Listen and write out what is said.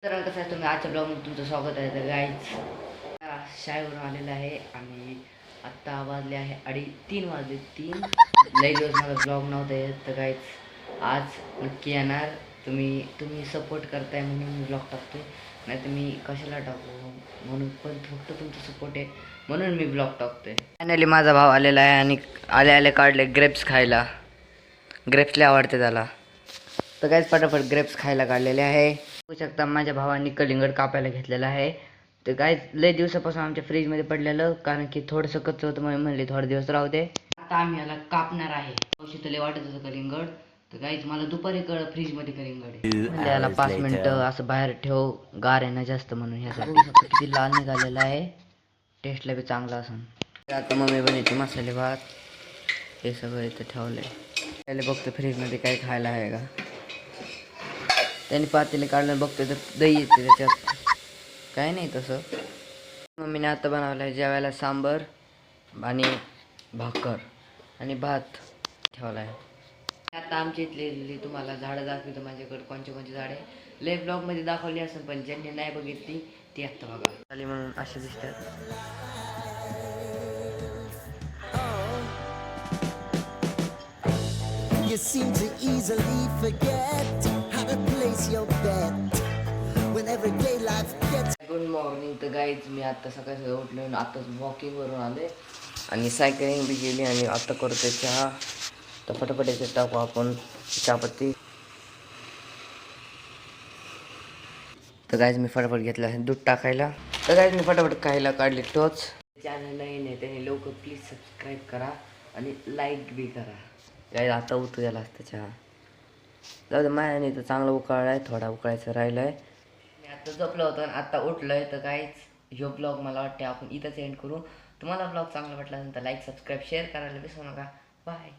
तर कसं आहे, तुम्ही आजच्या ब्लॉगमध्ये तुमचं स्वागत आहे. तर गाईच शाळेवरून आलेलं आहे आणि आत्ता वाजले आहे 3:30 वाजले 3. लई दिवस मला ब्लॉग नव्हता येत. तर गाईच आज नक्की येणार. तुम्ही सपोर्ट करताय म्हणून मी ब्लॉग टाकतोय, नाही तर मी कशाला टाकू. म्हणून पण फक्त तुमचा सपोर्ट आहे म्हणून मी ब्लॉग टाकतोय. फायनली माझा भाव आलेला आहे आणि आले काढले ग्रेप्स खायला. ग्रेप्स लय आवडते त्याला. तर काहीच पटापट ग्रेप्स खायला काढलेले आहे. बघू शकता माझ्या भावांनी कलिंगड कापायला घेतलेलं आहे. तर काय लय दिवसापासून आमच्या फ्रीजमध्ये पडलेलं, कारण की थोडंसं कच्चं होतं म्हणून म्हणले थोडे दिवस राहू दे. आता आम्ही याला कापणार आहे. औषध वाटत होतं कलिंगड. तर काहीच मला दुपारी फ्रीजमध्ये कलिंगड आहे म्हणजे याला 5 मिनटं असं बाहेर ठेव, गार आहे ना जास्त म्हणून. ह्यासाठी किती लाल निघालेला आहे. टेस्टला बी चांगला असून. आता मम्मी बनवते मसाले भात. हे सगळं इथं ठेवलंय. पहिले बघतो फ्रीजमध्ये काही खायला आहे का. त्यांनी पातेले काढलं बघतो तर दही येते त्याच्यात. काय नाही तसं. मम्मीने आता बनवलं आहे जेवायला सांबर आणि भाकर आणि भात ठेवला आहे. आता आमच्या इथली तुम्हाला झाडं दाखवतो. माझ्याकडे कोणचे कोणचे झाडे लय ब्लॉगमध्ये दाखवली असेल, पण ज्यांनी नाही बघितली ती आत्ता बघा. झाली म्हणून असे दिसतात. You seem to easily forget how to place your bet when everyday life gets. Good morning. तर गाईज मी आता सकाळी उठलो आणि आताच वॉकिंगवरून आले आणि सायकलिंग बी केली आणि आता करतो चहा. तर फटाफट याच्यात टाकू आपण चहापत्ती. तर गाईज मी फटाफट घेतलं आहे दूध टाकायला. तर गाईज मी फटाफट खायला काढली टोच. चॅनल नाही त्याने लवकर प्लीज सबस्क्राईब करा आणि लाईक बी करा. काय आता उतू गेला असतं चहा. जाऊ दे, मायाने तर चांगला उकाळला आहे, थोडा उकळायचं राहिलं आहे. मी आता झोपलं होतं आणि आता उठलं आहे. तर काहीच ह्यो ब्लॉग मला वाटते आपण इथंच एंड करू. तुम्हाला ब्लॉग चांगला वाटला असेल तर लाईक सबस्क्राईब शेअर करायला विसरू नका. बाय.